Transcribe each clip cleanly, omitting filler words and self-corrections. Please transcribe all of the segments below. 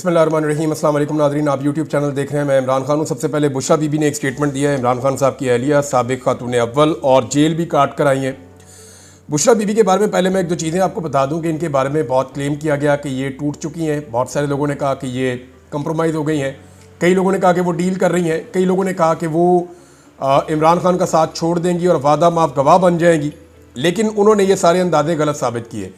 बिस्मिल्लाहिर्रहमानिर्रहीम। अस्सलाम वालेकुम नाज़रीन, आप यूट्यूब चैनल देख रहे हैं। मैं इमरान खान हूँ। सबसे पहले बुशरा बीबी ने एक स्टेटमेंट दिया है। इमरान खान साहब की अहलिया साबिक़ खातून अव्वल और जेल भी काट कर आई हैं। बुशरा बीबी के बारे में पहले मैं एक दो चीज़ें आपको बता दूं कि इनके बारे में बहुत क्लेम किया गया कि ये टूट चुकी हैं। बहुत सारे लोगों ने कहा कि ये कंप्रोमाइज़ हो गई हैं, कई लोगों ने कहा कि वो डील कर रही हैं, कई लोगों ने कहा कि वो इमरान खान का साथ छोड़ देंगी और वादा माफ गवाह बन जाएंगी। लेकिन उन्होंने ये सारे अंदाजे गलत साबित किए।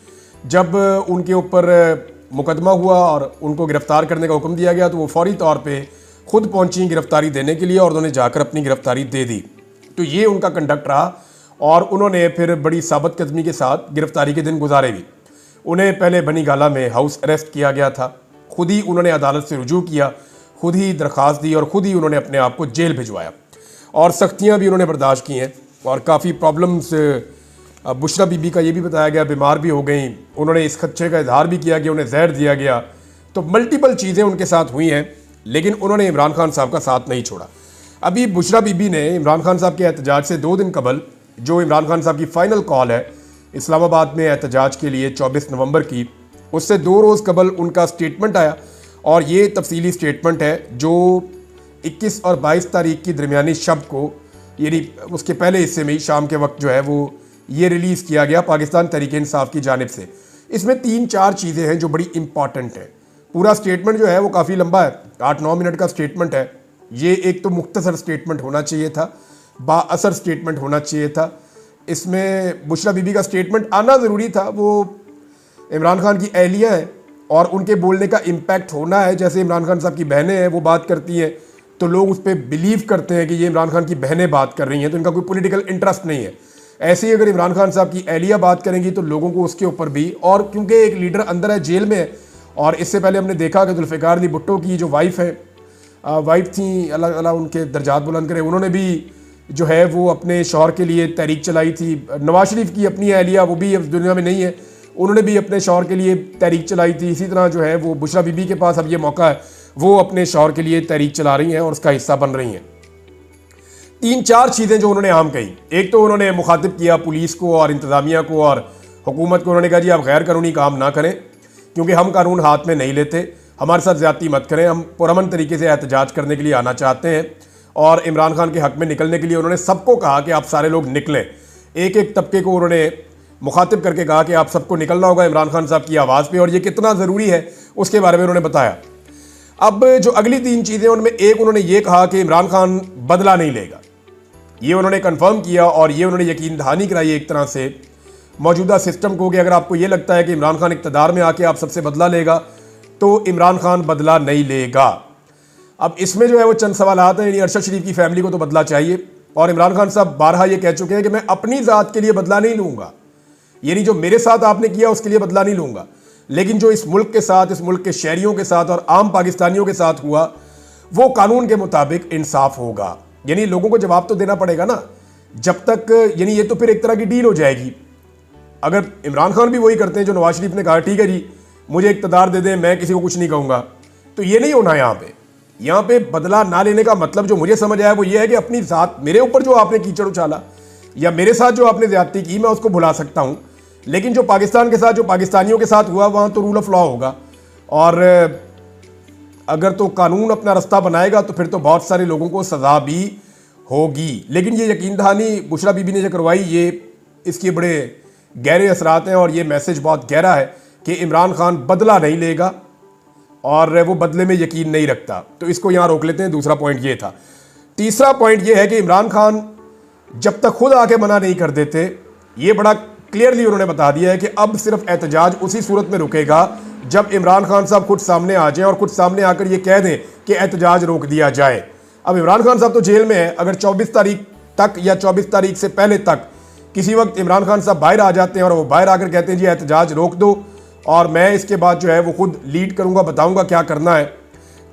जब उनके ऊपर मुकदमा हुआ और उनको गिरफ़्तार करने का हुक्म दिया गया तो वो फौरी तौर पे खुद पहुंची गिरफ़्तारी देने के लिए और उन्होंने जाकर अपनी गिरफ़्तारी दे दी। तो ये उनका कंडक्ट रहा और उन्होंने फिर बड़ी साबित कदमी के साथ गिरफ़्तारी के दिन गुजारे भी। उन्हें पहले बनी गाला में हाउस अरेस्ट किया गया था, खुद ही उन्होंने अदालत से रुजू किया, खुद ही दरख्वास्त दी और ख़ुद ही उन्होंने अपने आप को जेल भिजवाया और सख्तियाँ भी उन्होंने बर्दाश्त की हैं और काफ़ी प्रॉब्लम्स। बुशरा बीबी का ये भी बताया गया बीमार भी हो गई, उन्होंने इस खदशे का इजहार भी किया कि उन्हें जहर दिया गया। तो मल्टीपल चीज़ें उनके साथ हुई हैं, लेकिन उन्होंने इमरान खान साहब का साथ नहीं छोड़ा। अभी बुशरा बीबी ने इमरान खान साहब के एहतजाज से 2 दिन कबल, जो इमरान खान साहब की फ़ाइनल कॉल है इस्लामाबाद में एहतजाज के लिए 24 नवंबर की, उससे 2 रोज़ कबल उनका स्टेटमेंट आया और ये तफसीली स्टेटमेंट है जो 21 और 22 तारीख की दरमियानी शब को, यानी उसके पहले हिस्से में ही शाम के वक्त जो है वो ये रिलीज़ किया गया पाकिस्तान तहरीक इंसाफ की जानिब से। इसमें 3-4 चीज़ें हैं जो बड़ी इंपॉर्टेंट हैं। पूरा स्टेटमेंट जो है वो काफ़ी लंबा है, 8-9 मिनट का स्टेटमेंट है। ये एक तो मुख्तसर स्टेटमेंट होना चाहिए था, बाअसर स्टेटमेंट होना चाहिए था। इसमें बुशरा बीबी का स्टेटमेंट आना ज़रूरी था। वो इमरान खान की अहलिया है और उनके बोलने का इम्पैक्ट होना है। जैसे इमरान खान साहब की बहनें हैं, वो बात करती हैं तो लोग उस पर बिलीव करते हैं कि ये इमरान खान की बहनें बात कर रही हैं, तो इनका कोई पॉलिटिकल इंटरेस्ट नहीं है। ऐसे ही अगर इमरान खान साहब की अहलिया बात करेंगी तो लोगों को उसके ऊपर भी, और क्योंकि एक लीडर अंदर है, जेल में है, और इससे पहले हमने देखा कि जुल्फ़िकार अली भुट्टो की जो वाइफ थी, अल्लाह अल्लाह उनके दर्जात बुलंद करे, उन्होंने भी जो है वो अपने शौहर के लिए तहरीक चलाई थी। नवाज शरीफ की अपनी अहलिया, वो भी अब दुनिया में नहीं है, उन्होंने भी अपने शौहर के लिए तहरीक चलाई थी। इसी तरह जो है वो बुशरा बीबी के पास अब ये मौका है, वो अपने शौहर के लिए तहरीक चला रही हैं और उसका हिस्सा बन रही हैं। 3-4 चीज़ें जो उन्होंने आम कही। एक तो उन्होंने मुखातिब किया पुलिस को और इंतज़ामिया को और हुकूमत को। उन्होंने कहा जी आप गैर कानूनी काम ना करें, क्योंकि हम कानून हाथ में नहीं लेते, हमारे साथ ज़्यादती मत करें, हम पुरअमन तरीके से एहतजाज करने के लिए आना चाहते हैं। और इमरान खान के हक़ में निकलने के लिए उन्होंने सबको कहा कि आप सारे लोग निकलें। एक एक तबके को उन्होंने मुखातिब करके कहा कि आप सबको निकलना होगा इमरान खान साहब की आवाज़ पर, और ये कितना ज़रूरी है उसके बारे में उन्होंने बताया। अब जो अगली 3 चीज़ें, उनमें एक उन्होंने ये कहा कि इमरान खान बदला नहीं लेगा। ये उन्होंने कंफर्म किया और ये उन्होंने यकीन दहानी कराई एक तरह से मौजूदा सिस्टम को कि अगर आपको ये लगता है कि इमरान खान इक़्तिदार में आके आप सबसे बदला लेगा तो इमरान खान बदला नहीं लेगा। अब इसमें जो है वो चंद सवालात हैं। यानी अरशद शरीफ की फैमिली को तो बदला चाहिए, और इमरान खान साहब बारहा ये कह चुके हैं कि मैं अपनी ज़ात के लिए बदला नहीं लूँगा, यानी जो मेरे साथ आपने किया उसके लिए बदला नहीं लूँगा, लेकिन जो इस मुल्क के साथ, इस मुल्क के शहरियों के साथ और आम पाकिस्तानियों के साथ हुआ वो कानून के मुताबिक इंसाफ होगा। यानी लोगों को जवाब तो देना पड़ेगा ना, जब तक, यानी ये तो फिर एक तरह की डील हो जाएगी। अगर इमरान खान भी वही करते हैं जो नवाज शरीफ ने कहा, ठीक है जी मुझे इक़्तिदार दे दें, मैं किसी को कुछ नहीं कहूँगा, तो ये नहीं होना। यहाँ पे बदला ना लेने का मतलब जो मुझे समझ आया वो ये है कि अपनी ज़ात, मेरे ऊपर जो आपने कीचड़ उछाला या मेरे साथ जो आपने ज़्यादती की, मैं उसको भुला सकता हूँ, लेकिन जो पाकिस्तान के साथ, जो पाकिस्तानियों के साथ हुआ, वहाँ तो रूल ऑफ लॉ होगा। और अगर तो कानून अपना रास्ता बनाएगा तो फिर तो बहुत सारे लोगों को सज़ा भी होगी। लेकिन ये यकीन दहानी बुशरा बीबी ने जो करवाई, ये इसके बड़े गहरे असरात हैं और ये मैसेज बहुत गहरा है कि इमरान खान बदला नहीं लेगा और वो बदले में यकीन नहीं रखता। तो इसको यहाँ रोक लेते हैं। दूसरा पॉइंट ये था। तीसरा पॉइंट ये है कि इमरान खान जब तक खुद आके मना नहीं कर देते, ये बड़ा क्लियरली उन्होंने बता दिया है कि अब सिर्फ एहतजाज उसी सूरत में रुकेगा जब इमरान खान साहब खुद सामने आ जाएं और खुद सामने आकर ये कह दें कि एहतजाज रोक दिया जाए। अब इमरान खान साहब तो जेल में है, अगर 24 तारीख तक या 24 तारीख से पहले तक किसी वक्त इमरान खान साहब बाहर आ जाते हैं और वो बाहर आकर कहते हैं जी एहतजाज रोक दो और मैं इसके बाद जो है वो खुद लीड करूँगा, बताऊँगा क्या करना है,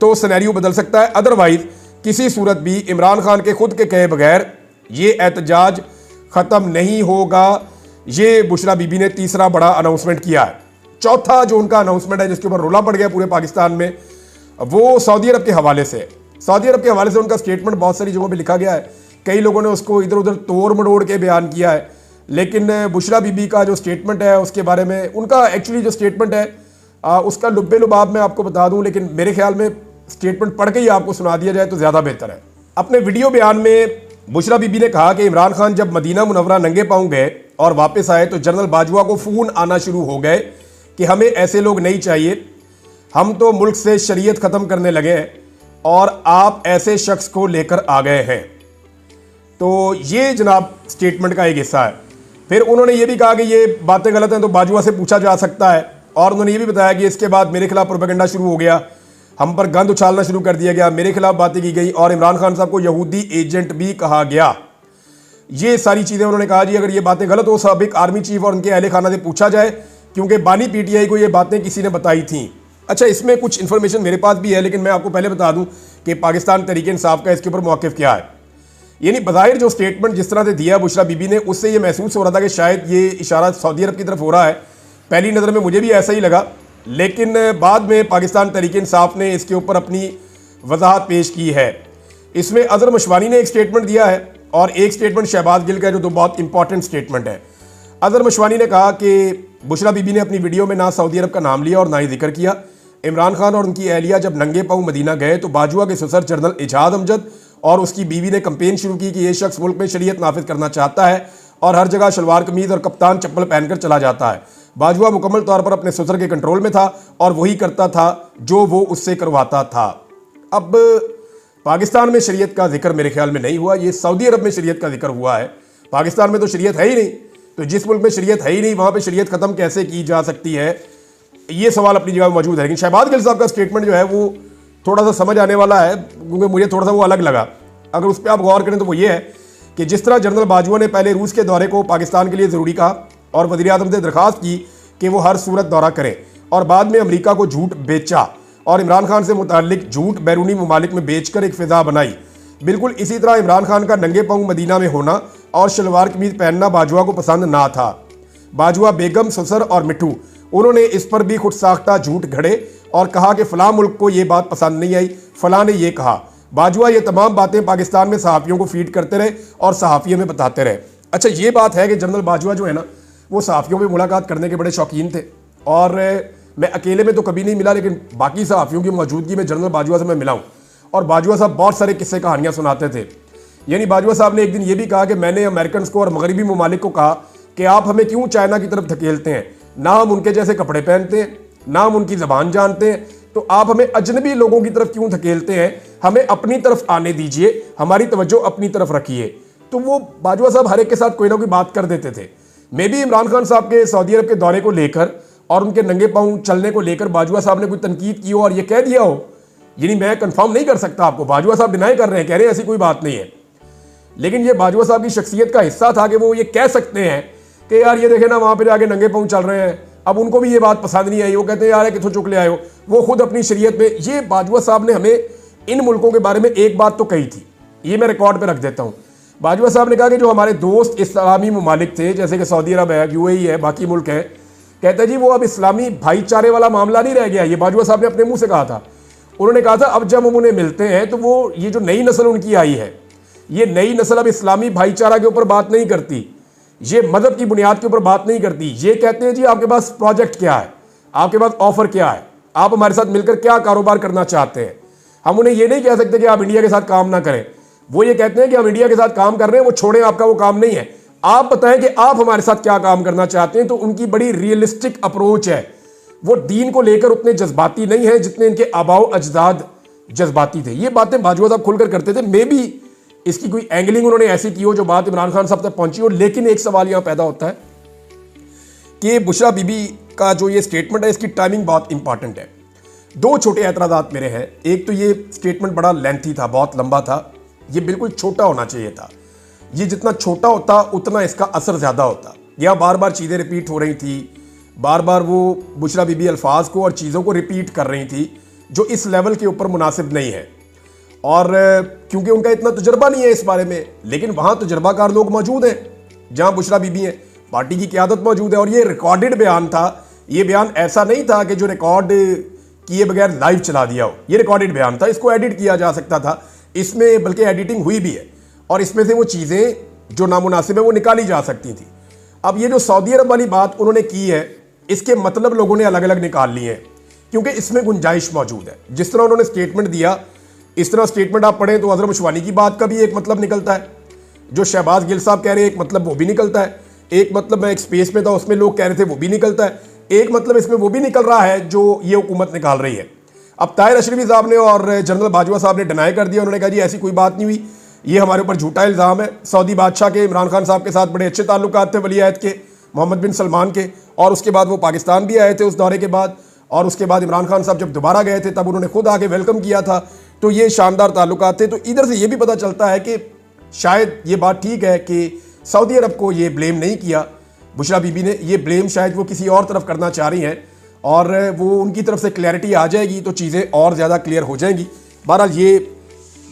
तो सिनेरियो बदल सकता है। अदरवाइज़ किसी सूरत भी इमरान खान के खुद के कहे बगैर ये एहतजाज ख़त्म नहीं होगा। ये बुशरा बीबी ने तीसरा बड़ा अनाउंसमेंट किया है। चौथा जो उनका अनाउंसमेंट है जिसके ऊपर रोला पड़ गया पूरे पाकिस्तान में, वो सऊदी अरब के हवाले से। सऊदी अरब के हवाले से उनका स्टेटमेंट बहुत सारी जगहों पे लिखा गया है, कई लोगों ने उसको इधर उधर तोड़ मड़ोड़ के बयान किया है, लेकिन बुशरा बीबी का जो स्टेटमेंट है उसके बारे में, उनका एक्चुअली जो स्टेटमेंट है उसका लुब्बे लुबाब मैं आपको बता दूं, लेकिन मेरे ख्याल में स्टेटमेंट पढ़ के ही आपको सुना दिया जाए तो ज़्यादा बेहतर है। अपने वीडियो बयान में बुशरा बीबी ने कहा कि इमरान खान जब मदीना मुनव्वरा नंगे पांव गए और वापस आए तो जनरल बाजवा को फ़ोन आना शुरू हो गए कि हमें ऐसे लोग नहीं चाहिए, हम तो मुल्क से शरीयत ख़त्म करने लगे हैं और आप ऐसे शख्स को लेकर आ गए हैं। तो ये जनाब स्टेटमेंट का एक हिस्सा है। फिर उन्होंने ये भी कहा कि ये बातें गलत हैं तो बाजवा से पूछा जा सकता है, और उन्होंने ये भी बताया कि इसके बाद मेरे खिलाफ प्रोपेगेंडा शुरू हो गया, हम पर गंद उछालना शुरू कर दिया गया, मेरे खिलाफ बातें की गई और इमरान खान साहब को यहूदी एजेंट भी कहा गया। ये सारी चीज़ें उन्होंने कहा जी अगर ये बातें गलत हो साबिक आर्मी चीफ और उनके अहले खाना से पूछा जाए, क्योंकि बानी पीटीआई को ये बातें किसी ने बताई थी। अच्छा, इसमें कुछ इन्फॉर्मेशन मेरे पास भी है, लेकिन मैं आपको पहले बता दूं कि पाकिस्तान तहरीक इंसाफ का इसके ऊपर मौक़िफ़ क्या है। यानी बज़ाहिर जो स्टेटमेंट जिस तरह से दिया बुशरा बीबी ने, उससे ये महसूस हो रहा था कि शायद ये इशारा सऊदी अरब की तरफ हो रहा है। पहली नज़र में मुझे भी ऐसा ही लगा, लेकिन बाद में पाकिस्तान तहरीक इंसाफ ने इसके ऊपर अपनी वजाहत पेश की है। इसमें अज़हर मशवानी ने एक स्टेटमेंट दिया है और एक स्टेटमेंट शहबाज गिल का है, जो बहुत इंपॉर्टेंट स्टेटमेंट है। अज़हर मशवानी ने कहा कि बुशरा बीबी ने अपनी वीडियो में ना सऊदी अरब का नाम लिया और ना ही जिक्र किया। इमरान खान और उनकी अहलिया जब नंगे पाँव मदीना गए तो बाजवा के ससुर जनरल इजाद अमजद और उसकी बीवी ने कंपेन शुरू की कि ये शख्स मुल्क में शरीयत नाफिज करना चाहता है और हर जगह शलवार कमीज और कप्तान चप्पल पहनकर चला जाता है। बाजवा मुकम्मल तौर पर अपने ससुर के कंट्रोल में था और वही करता था जो वो उससे करवाता था। अब पाकिस्तान में शरीयत का जिक्र मेरे ख्याल में नहीं हुआ, ये सऊदी अरब में शरीयत का जिक्र हुआ है। पाकिस्तान में तो शरीयत है ही नहीं, तो जिस मुल्क में शरीयत है ही नहीं वहाँ पर शरीयत ख़त्म कैसे की जा सकती है, ये सवाल अपनी जगह मौजूद है। लेकिन शहबाज गिल साहब का स्टेटमेंट जो है वो थोड़ा सा समझ आने वाला है, क्योंकि मुझे थोड़ा सा वो अलग लगा। अगर उस पर आप गौर करें तो वो ये है कि जिस तरह जनरल बाजवा ने पहले रूस के दौरे को पाकिस्तान के लिए ज़रूरी कहा और वज़ीर आज़म से दरख्वास्त की कि वो हर सूरत दौरा करें, और बाद में अमेरिका को झूठ बेचा और इमरान खान से मुताल्लिक झूठ बैरूनी ममालिक में बेचकर एक फ़िज़ा बनाई, बिल्कुल इसी तरह इमरान खान का नंगे पाँव मदीना में होना और शलवार कमीज पहनना बाजवा को पसंद ना था। बाजवा बेगम, ससुर और मिट्ठू, उन्होंने इस पर भी खुद साख्ता झूठ घड़े और कहा कि फ़लाँ मुल्क को ये बात पसंद नहीं आई, फ़लाँ ने ये कहा। बाजवा ये तमाम बातें पाकिस्तान में सहाफ़ियों को फीड करते रहे और सहाफ़ियों में बताते रहे। अच्छा, ये बात है कि जनरल बाजवा जो है ना, वो सहाफ़ियों में मुलाकात करने के बड़े शौकीन थे, और मैं अकेले में तो कभी नहीं मिला, लेकिन बाकी सहाफ़ियों की मौजूदगी में जनरल बाजवा से मैं मिला हूँ। और बाजवा साहब बहुत सारे किस्से कहानियाँ सुनाते थे। यानी बाजवा साहब ने एक दिन ये भी कहा कि मैंने अमेरिकन को और मगरबी ममालिक को कहा कि आप हमें क्यों चाइना की तरफ धकेलते हैं, ना हम उनके जैसे कपड़े पहनते हैं, ना हम उनकी ज़बान जानते हैं, तो आप हमें अजनबी लोगों की तरफ क्यों धकेलते हैं, हमें अपनी तरफ आने दीजिए, हमारी तवज्जो अपनी तरफ रखिए। तो वो बाजवा साहब हर एक के साथ कोई ना कोई बात कर देते थे। मे भी इमरान खान साहब के सऊदी अरब के दौरे को लेकर और उनके नंगे पाँव चलने को लेकर बाजवा साहब ने कोई तनकीद की हो और ये कह दिया हो, यानी मैं कंफर्म नहीं कर सकता आपको, बाजवा साहब डिनाई कर रहे हैं, कह रहे हैं ऐसी कोई बात नहीं है, लेकिन ये बाजवा साहब की शख्सियत का हिस्सा था कि वो ये कह सकते हैं कि यार ये देखे ना वहाँ पर आगे नंगे पाँव चल रहे हैं। अब उनको भी ये बात पसंद नहीं आई, वो कहते हैं यार कितों चुक ले आए हो, वो खुद अपनी शरीयत में। ये बाजवा साहब ने हमें इन मुल्कों के बारे में एक बात तो कही थी, ये मैं रिकॉर्ड पे रख देता हूँ। बाजवा साहब ने कहा कि जो हमारे दोस्त इस्लामी ममालिक थे, जैसे कि सऊदी अरब है, यूएई है, बाकी मुल्क हैं, कहते हैं जी वो अब इस्लामी भाईचारे वाला मामला नहीं रह गया। ये बाजवा साहब ने अपने मुँह से कहा था। उन्होंने कहा था अब जब हम उन्हें मिलते हैं तो वो ये जो नई नस्ल उनकी आई है, ये नई नस्ल अब इस्लामी भाईचारा के ऊपर बात नहीं करती, ये मदद की बुनियाद के ऊपर बात नहीं करती। ये कहते हैं जी आपके पास प्रोजेक्ट क्या है, आपके पास ऑफर क्या है, आप हमारे साथ मिलकर क्या कारोबार करना चाहते हैं। हम उन्हें ये नहीं कह सकते कि आप इंडिया के साथ काम ना करें, वो ये कहते हैं कि हम इंडिया के साथ काम कर रहे हैं, वो छोड़ें, आपका वो काम नहीं है, आप बताएं कि आप हमारे साथ क्या काम करना चाहते हैं। तो उनकी बड़ी रियलिस्टिक अप्रोच है, वो दीन को लेकर उतने जज्बाती नहीं है जितने इनके आबाओ अजदाद जज्बाती थे। ये बातें बाजवा साहब खुलकर करते थे। मे बी इसकी कोई एंगलिंग उन्होंने ऐसी की हो जो बात इमरान खान साहब तक पहुंची हो। लेकिन एक सवाल यहां पैदा होता है कि बुशरा बीबी का जो ये स्टेटमेंट है, इसकी टाइमिंग बहुत इंपॉर्टेंट है। दो छोटे एतराज़ात मेरे हैं। एक तो ये स्टेटमेंट बड़ा लेंथी था, बहुत लंबा था, ये बिल्कुल छोटा होना चाहिए था। ये जितना छोटा होता उतना इसका असर ज़्यादा होता। यह बार बार चीज़ें रिपीट हो रही थी, बार बार वो बुशरा बीबी अल्फाज को और चीज़ों को रिपीट कर रही थी जो इस लेवल के ऊपर मुनासिब नहीं है। और क्योंकि उनका इतना तजुर्बा नहीं है इस बारे में, लेकिन वहाँ तजुर्बाकार लोग मौजूद हैं जहाँ बुशरा बीबी हैं, पार्टी की क़यादत मौजूद है। और ये रिकॉर्डेड बयान था, ये बयान ऐसा नहीं था कि जो रिकॉर्ड किए बगैर लाइव चला दिया हो। ये रिकॉर्डेड बयान था, इसको एडिट किया जा सकता था, इसमें बल्कि एडिटिंग हुई भी है और इसमें से वो चीज़ें जो नामुनासिब है वो निकाली जा सकती थी। अब ये जो सऊदी अरब वाली बात उन्होंने की है, इसके मतलब लोगों ने अलग अलग निकाल लिए हैं, क्योंकि इसमें गुंजाइश मौजूद है। जिस तरह उन्होंने स्टेटमेंट दिया, इस तरह स्टेटमेंट आप पढ़ें तो अजहर मुशवानी की बात का भी एक मतलब निकलता है, जो शहबाज गिल साहब कह रहे हैं एक मतलब वो भी निकलता है, एक मतलब मैं एक स्पेस में था उसमें लोग कह रहे थे वो भी निकलता है, एक मतलब इसमें वो भी निकल रहा है जो ये हुकूमत निकाल रही है। अब ताहिर अशरफी साहब ने और जनरल बाजवा साहब ने डिनाई कर दिया, उन्होंने कहा जी ऐसी कोई बात नहीं हुई, ये हमारे ऊपर झूठा इल्ज़ाम है। सऊदी बादशाह के इमरान खान साहब के साथ बड़े अच्छे ताल्लुकात थे, वली अहद के मोहम्मद बिन सलमान के, और उसके बाद वो पाकिस्तान भी आए थे उस दौरे के बाद, और उसके बाद इमरान खान साहब जब दोबारा गए थे तब उन्होंने खुद आके वेलकम किया था। तो ये शानदार ताल्लुकात थे। तो इधर से ये भी पता चलता है कि शायद ये बात ठीक है कि सऊदी अरब को ये ब्लेम नहीं किया बुशरा बीबी ने, ये ब्लेम शायद वो किसी और तरफ करना चाह रही हैं, और वो उनकी तरफ से क्लैरिटी आ जाएगी तो चीज़ें और ज़्यादा क्लियर हो जाएंगी। बहरहाल ये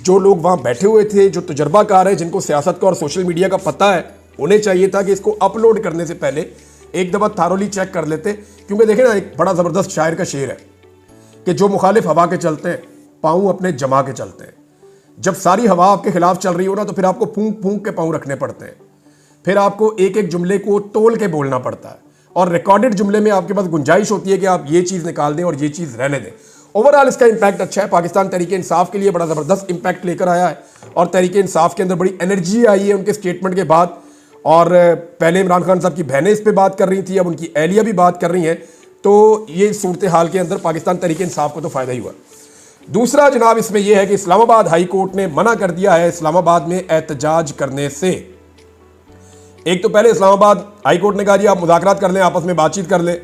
जो लोग वहाँ बैठे हुए थे, जो तजर्बाकार हैं, जिनको सियासत का और सोशल मीडिया का पता है, उन्हें चाहिए था कि इसको अपलोड करने से पहले एक दफ़ा थारोली चेक कर लेते। क्योंकि देखें ना, एक बड़ा ज़बरदस्त शायर का शेर है कि जो मुखालिफ हवा के चलते हैं पाँव अपने जमा के चलते हैं। जब सारी हवा आपके खिलाफ चल रही हो ना, तो फिर आपको फूंक फूंक के पाँव रखने पड़ते हैं, फिर आपको एक एक जुमले को तोल के बोलना पड़ता है, और रिकॉर्डेड जुमले में आपके पास गुंजाइश होती है कि आप ये चीज़ निकाल दें और ये चीज़ रहने दें। ओवरऑल इसका इंपैक्ट अच्छा है, पाकिस्तान तहरीक इंसाफ के लिए बड़ा ज़बरदस्त इंपैक्ट लेकर आया है, और तहरीक इंसाफ के अंदर बड़ी एनर्जी आई है उनके स्टेटमेंट के बाद। और पहले इमरान खान साहब की बहनें इस पर बात कर रही थी, अब उनकी एहलिया भी बात कर रही हैं, तो ये सूरत हाल के अंदर पाकिस्तान तहरीक इंसाफ को तो फ़ायदा ही हुआ। दूसरा जनाब इसमें यह है कि इस्लामाबाद हाई कोर्ट ने मना कर दिया है इस्लामाबाद में एहतजाज करने से। एक तो पहले इस्लामाबाद हाई कोर्ट ने कहा जी आप मुज़ाकरात कर लें, आपस में बातचीत कर लें,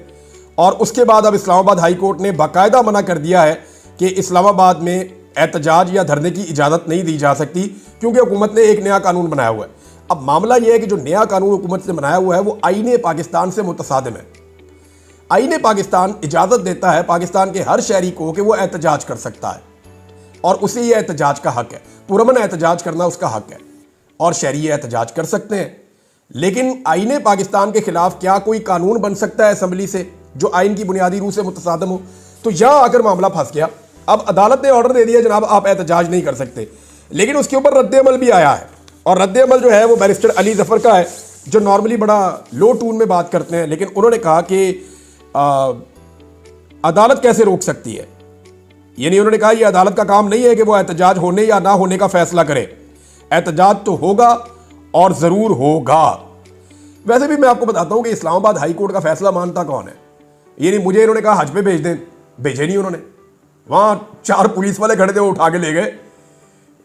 और उसके बाद अब इस्लामाबाद हाई कोर्ट ने बाकायदा मना कर दिया है कि इस्लामाबाद में एहतजाज या धरने की इजाज़त नहीं दी जा सकती, क्योंकि हुकूमत ने एक नया कानून बनाया हुआ है। अब मामला यह है कि जो नया कानून हुकूमत ने बनाया हुआ है वो आईने पाकिस्तान से मुतसादिम है। आईने पाकिस्तान इजाज़त देता है पाकिस्तान के हर शहरी को कि वो एहतजाज कर सकता है, और उसे ये एहतजाज का हक है, पुरअमन एहतजाज करना उसका हक है, और शहरी ये एहतजाज कर सकते हैं। लेकिन आईने पाकिस्तान के खिलाफ क्या कोई कानून बन सकता है असम्बली से जो आइन की बुनियादी रूह से मुतसादिम हो? तो यहां आकर मामला फंस गया। अब अदालत ने ऑर्डर दे दिया जनाब आप एहतजाज नहीं कर सकते, लेकिन उसके ऊपर रद्द-ए-अमल भी आया है, और रद्द-ए-अमल जो है वो बैरिस्टर अली जफर का है, जो नॉर्मली बड़ा लो टून में बात करते हैं, लेकिन उन्होंने कहा कि अदालत कैसे रोक सकती है। यानी उन्होंने कहा यह अदालत का काम नहीं है कि वो एहतजाज होने या ना होने का फैसला करे, एहतजाज तो होगा और ज़रूर होगा। वैसे भी मैं आपको बताता हूं कि इस्लामाबाद हाई कोर्ट का फैसला मानता कौन है। यानी मुझे इन्होंने कहा हज पे भेज दें, भेजे नहीं उन्होंने, वहां 4 पुलिस वाले खड़े थे वो उठा के ले गए।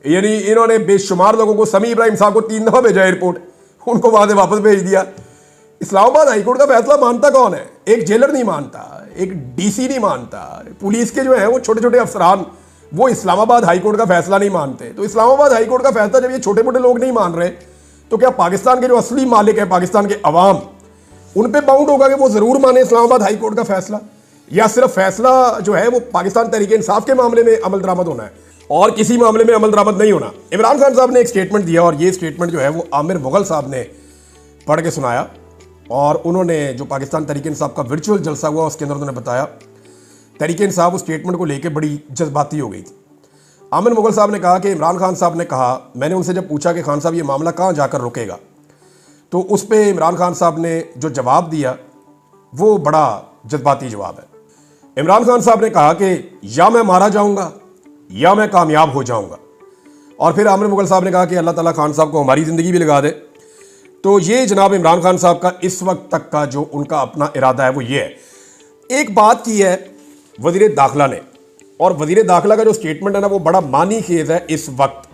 यानी इन्होंने बेशुमार लोगों को, समी इब्राहिम साहब को 3 दफ़ा भेजा एयरपोर्ट, उनको वहां से वापस भेज दिया। इस्लामाबाद हाई कोर्ट का फैसला मानता कौन है? एक जेलर नहीं मानता, एक डीसी नहीं मानता, पुलिस के जो है वो छोटे छोटे अफसरान वो इस्लामाबाद हाई कोर्ट का फैसला नहीं मानते। तो इस्लामाबाद हाई कोर्ट का फैसला जब ये छोटे मोटे लोग नहीं मान रहे, तो क्या पाकिस्तान के जो असली मालिक है, पाकिस्तान के अवाम, उन पे बाउंड होगा कि वो ज़रूर माने इस्लामाबाद हाई कोर्ट का फैसला, या सिर्फ फैसला जो है वो पाकिस्तान तहरीक इंसाफ के मामले में अमल दरामद होना है और किसी मामले में अमल दरामद नहीं होना? इमरान खान साहब ने एक स्टेटमेंट दिया, और ये स्टेटमेंट जो है वो आमिर मुगल साहब ने पढ़ के सुनाया, और उन्होंने जो पाकिस्तान तहरीक इंसाफ का वर्चुअल जलसा हुआ उसके अंदर उन्होंने बताया तहरीक इंसाफ उस स्टेटमेंट को लेकर बड़ी जज्बाती हो गई थी। आमिर मुगल साहब ने कहा कि इमरान खान साहब ने कहा, मैंने उनसे जब पूछा कि खान साहब ये मामला कहाँ जाकर रुकेगा, तो उस पर इमरान खान साहब ने जो जवाब दिया वो बड़ा जज्बाती जवाब है। इमरान खान साहब ने कहा कि या मैं मारा जाऊँगा या मैं कामयाब हो जाऊँगा, और फिर आमिर मुगल साहब ने कहा कि अल्लाह ताला खान साहब को हमारी ज़िंदगी भी लगा दे। तो ये जनाब इमरान खान साहब का इस वक्त तक का जो उनका अपना इरादा है वो ये है। एक बात की है वज़ीर दाखिला ने, और वज़ीर दाखिला का जो स्टेटमेंट है ना वो बड़ा मानी खेज है इस वक्त,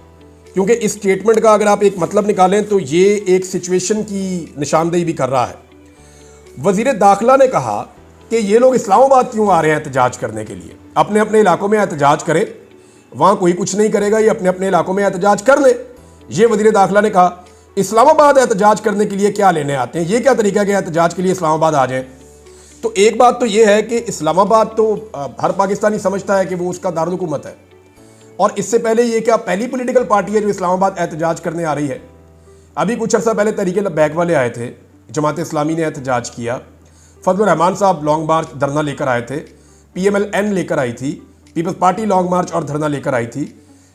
क्योंकि इस स्टेटमेंट का अगर आप एक मतलब निकालें तो ये एक सिचुएशन की निशानदेही भी कर रहा है। वज़ीर दाखिला ने कहा कि ये लोग इस्लामाबाद क्यों आ रहे हैं एहतजाज करने के लिए, अपने अपने इलाकों में एहतजाज करें, वहाँ कोई कुछ नहीं करेगा, ये अपने अपने इलाकों में एहतजाज कर ले। ये वज़ीर दाखिला ने कहा। इस्लामाबाद एहतजाज करने के लिए क्या लेने आते हैं? ये क्या तरीका है कि एहतजाज के लिए इस्लामाबाद आ जाएं? तो एक बात तो ये है कि इस्लामाबाद तो हर पाकिस्तानी समझता है कि वो उसका दारुल हुकूमत है, और इससे पहले ये क्या पहली पॉलिटिकल पार्टी है जो इस्लामाबाद एहतजाज करने आ रही है? अभी कुछ अर्सा पहले तहरीक लब्बैक वाले आए थे, जमात इस्लामी ने एहतजाज किया, फजलुर रहमान साहब लॉन्ग मार्च धरना लेकर आए थे, PMLN लेकर आई थी, पीपल्स पार्टी लॉन्ग मार्च और धरना लेकर आई थी।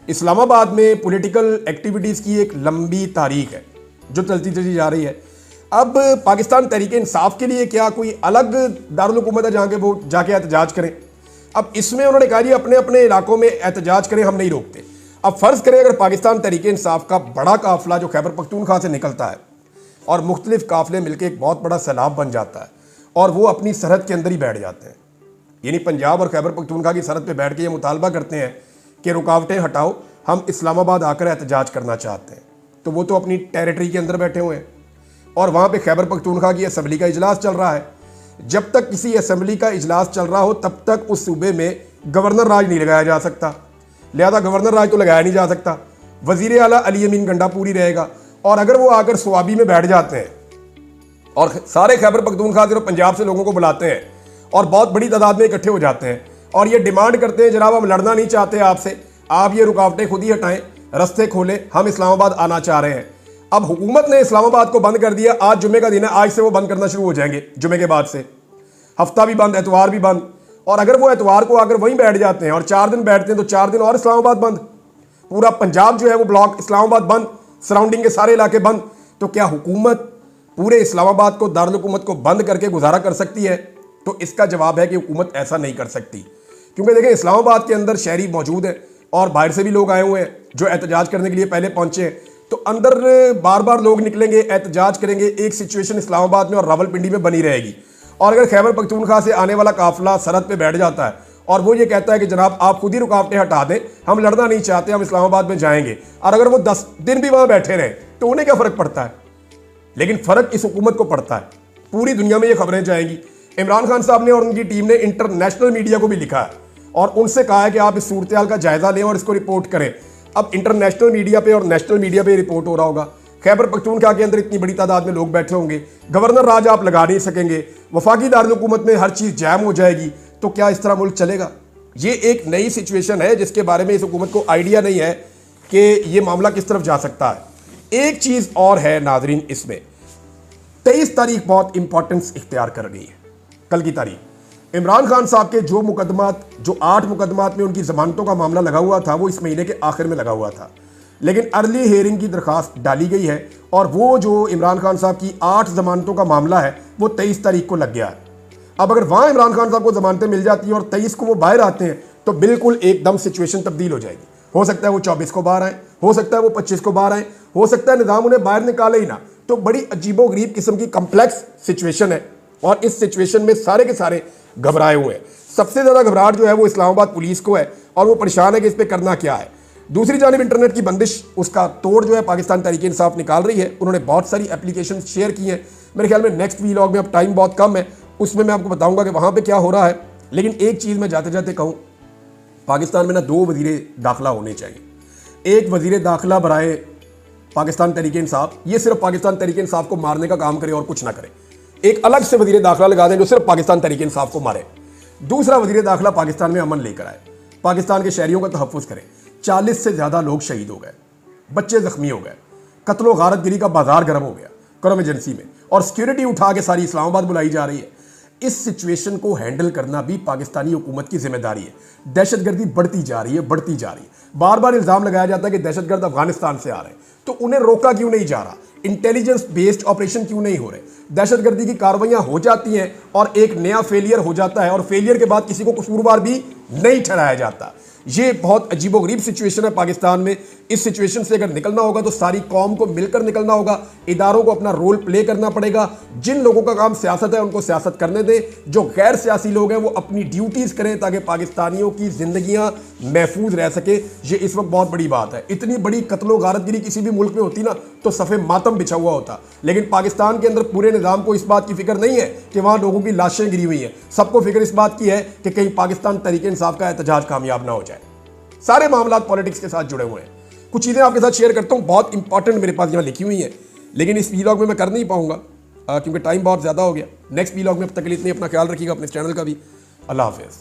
इस्लामाबाद में पॉलिटिकल एक्टिविटीज़ की एक लंबी तारीख है जो चलती चली जा रही है। अब पाकिस्तान तहरीक इंसाफ के लिए क्या कोई अलग दारुल हुकूमत है जहाँ के वो जाके एहतजाज करें? अब इसमें उन्होंने कहा जी अपने अपने इलाकों में एहतजाज करें, हम नहीं रोकते। अब फ़र्ज़ करें अगर पाकिस्तान तहरीक इंसाफ का बड़ा काफ़िला जो खैबर पख्तूनख्वा से निकलता है और मुख्तलिफ काफ़िले मिलकर एक बहुत बड़ा सैलाब बन जाता है और वो अपनी सरहद के अंदर ही बैठ जाते हैं, यानी पंजाब और खैबर पख्तूनख्वा की सरहद पर बैठ के ये मुतालबा करते हैं कि रुकावटें हटाओ, हम इस्लामाबाद आकर एहतजाज करना चाहते हैं, तो वो तो अपनी टेरिटरी के अंदर बैठे हुए हैं और वहाँ पे खैबर पख्तूनख्वा की असम्बली का इजलास चल रहा है। जब तक किसी असम्बली का इजलास चल रहा हो तब तक उस सूबे में गवर्नर राज नहीं लगाया जा सकता, लिहाजा गवर्नर राज तो लगाया नहीं जा सकता। वज़ीर आला अली अमीन गंडापुरी रहेगा और अगर वो आकर स्वाबी में बैठ जाते हैं और सारे खैबर पख्तूनख्वा से और पंजाब से लोगों को बुलाते हैं और बहुत बड़ी तादाद में इकट्ठे हो जाते हैं और ये डिमांड करते हैं जनाब हम लड़ना नहीं चाहते आपसे, आप ये रुकावटें खुद ही हटाएं, रस्ते खोलें, हम इस्लामाबाद आना चाह रहे हैं। अब हुकूमत ने इस्लामाबाद को बंद कर दिया, आज जुमे का दिन है, आज से वो बंद करना शुरू हो जाएंगे, जुमे के बाद से हफ्ता भी बंद, एतवार भी बंद। और अगर वो एतवार को आकर वहीं बैठ जाते हैं और 4 दिन बैठते हैं तो 4 दिन और इस्लामाबाद बंद, पूरा पंजाब जो है वो ब्लॉक इस्लामाबाद बंद, सराउंडिंग के सारे इलाके बंद। तो क्या हुकूमत पूरे इस्लामाबाद को दारुल हुकूमत को बंद करके गुजारा कर सकती है? तो इसका जवाब है कि हुकूमत ऐसा नहीं कर सकती, क्योंकि देखें इस्लामाबाद के अंदर शहरी मौजूद है और बाहर से भी लोग आए हुए हैं जो एहतजाज करने के लिए पहले पहुंचे हैं, तो अंदर बार बार लोग निकलेंगे, एहतजाज करेंगे, एक सिचुएशन इस्लामाबाद में और रावलपिंडी में बनी रहेगी। और अगर खैबर पख्तूनख्वा से आने वाला काफिला सरहद पे बैठ जाता है और वो ये कहता है कि जनाब आप खुद ही रुकावटें हटा दें, हम लड़ना नहीं चाहते, हम इस्लामाबाद में जाएंगे, और अगर वो 10 दिन भी वहां बैठे रहे तो उन्हें क्या फ़र्क पड़ता है? लेकिन फ़र्क इस हुकूमत को पड़ता है। पूरी दुनिया में ये खबरें जाएंगी। इमरान खान साहब ने और उनकी टीम ने इंटरनेशनल मीडिया को भी लिखा है और उनसे कहा है कि आप इस सूरत हाल का जायजा लें और इसको रिपोर्ट करें। अब इंटरनेशनल मीडिया पे और नेशनल मीडिया पे रिपोर्ट हो रहा होगा, खैबर पख्तूनख्वा के अंदर इतनी बड़ी तादाद में लोग बैठे होंगे, गवर्नर राज आप लगा नहीं सकेंगे, वफाकी दारुल हुकूमत में हर चीज़ जैम हो जाएगी, तो क्या इस तरह मुल्क चलेगा? ये एक नई सिचुएशन है जिसके बारे में इस हुकूमत को आइडिया नहीं है कि ये मामला किस तरफ जा सकता है। एक चीज़ और है नाजरीन, इसमें 23 तारीख बहुत इंपॉर्टेंस इख्तियार कर गई है। कल की तारीख इमरान खान साहब के जो 8 मुकदमात में उनकी जमानतों का मामला लगा हुआ था वो इस महीने के आखिर में लगा हुआ था, लेकिन अर्ली हेयरिंग की दरखास्त डाली गई है और वो जो इमरान खान साहब की 8 जमानतों का मामला है वो 23 तारीख को लग गया है। अब अगर वहाँ इमरान खान साहब को जमानतें मिल जाती हैं और 23 को वो बाहर आते हैं तो बिल्कुल एकदम सिचुएशन तब्दील हो जाएगी। हो सकता है वो 24 को बाहर आए, हो सकता है वो 25 को बाहर आए, हो सकता है निज़ाम उन्हें बाहर निकाले ही ना। तो बड़ी अजीबोगरीब किस्म की कम्प्लेक्स सिचुएशन है और इस सिचुएशन में सारे के सारे घबराए हुए हैं। सबसे ज़्यादा घबराहट जो है वो इस्लामाबाद पुलिस को है और वो परेशान है कि इस पर करना क्या है। दूसरी जानिब इंटरनेट की बंदिश, उसका तोड़ जो है पाकिस्तान तहरीक इंसाफ निकाल रही है। उन्होंने बहुत सारी एप्लीकेशन शेयर की हैं। मेरे ख्याल में नेक्स्ट वीलॉग में, अब टाइम बहुत कम है, उसमें मैं आपको बताऊंगा कि वहाँ पे क्या हो रहा है। लेकिन एक चीज़ मैं जाते जाते कहूँ, पाकिस्तान में ना 2 वज़ीर दाखिला होने चाहिए। एक वज़ीर दाखिला बराए पाकिस्तान तहरीक इंसाफ, ये सिर्फ पाकिस्तान तहरीक इंसाफ को मारने का काम करे और कुछ ना करे। एक अलग से वज़ीर दाखिला लगा दें जो सिर्फ पाकिस्तान तहरीक इंसाफ को मारे। दूसरा वज़ीर दाखिला पाकिस्तान में अमन लेकर आए, पाकिस्तान के शहरियों का तहफ़्फ़ुज़ करे। 40 से ज़्यादा लोग शहीद हो गए, बच्चे ज़ख्मी हो गए, कत्लो गारतगिरी का बाजार गर्म हो गया क्रम एजेंसी में, और सिक्योरिटी उठा के सारी इस्लामाबाद बुलाई जा रही है। इस सिचुएशन को हैंडल करना भी पाकिस्तानी हुकूमत की जिम्मेदारी है। दहशतगर्दी बढ़ती जा रही है, बढ़ती जा रही है। बार बार इल्ज़ाम लगाया जाता है कि दहशतगर्द अफगानिस्तान से आ रहे हैं, तो उन्हें रोका क्यों नहीं जा रहा? इंटेलिजेंस बेस्ड ऑपरेशन क्यों नहीं हो रहे? दहशतगर्दी की कार्रवाइयां हो जाती हैं और एक नया फेलियर हो जाता है और फेलियर के बाद किसी को कसूरवार भी नहीं ठहराया जाता। ये बहुत अजीबोगरीब सिचुएशन है पाकिस्तान में। इस सिचुएशन से अगर निकलना होगा तो सारी कौम को मिलकर निकलना होगा, इदारों को अपना रोल प्ले करना पड़ेगा। जिन लोगों का काम सियासत है उनको सियासत करने दें, जो गैर सियासी लोग हैं वो अपनी ड्यूटीज़ करें ताकि पाकिस्तानियों की ज़िंदगियां महफूज रह सके। ये इस वक्त बहुत बड़ी बात है। इतनी बड़ी कत्लो गारतगिरी किसी भी मुल्क में होती ना तो सफ़े मातम बिछा हुआ होता, लेकिन पाकिस्तान के अंदर पूरे निज़ाम को इस बात की फिक्र नहीं है कि वहाँ लोगों की लाशें गिरी हुई हैं। सबको फिक्र इस बात की है कि कहीं पाकिस्तान तहरीक इंसाफ का एहतजाज कामयाब ना हो जाए। सारे मामला पॉलिटिक्स के साथ जुड़े हुए हैं। कुछ चीज़ें आपके साथ शेयर करता हूँ, बहुत इंपॉर्टेंट मेरे पास यहाँ लिखी हुई हैं, लेकिन इस वीलॉग में मैं कर नहीं पाऊंगा क्योंकि टाइम बहुत ज़्यादा हो गया। नेक्स्ट वीलॉग में अब तक के लिए इतनी अपना ख्याल रखिएगा, अपने चैनल का भी। अल्लाह हाफ़िज़।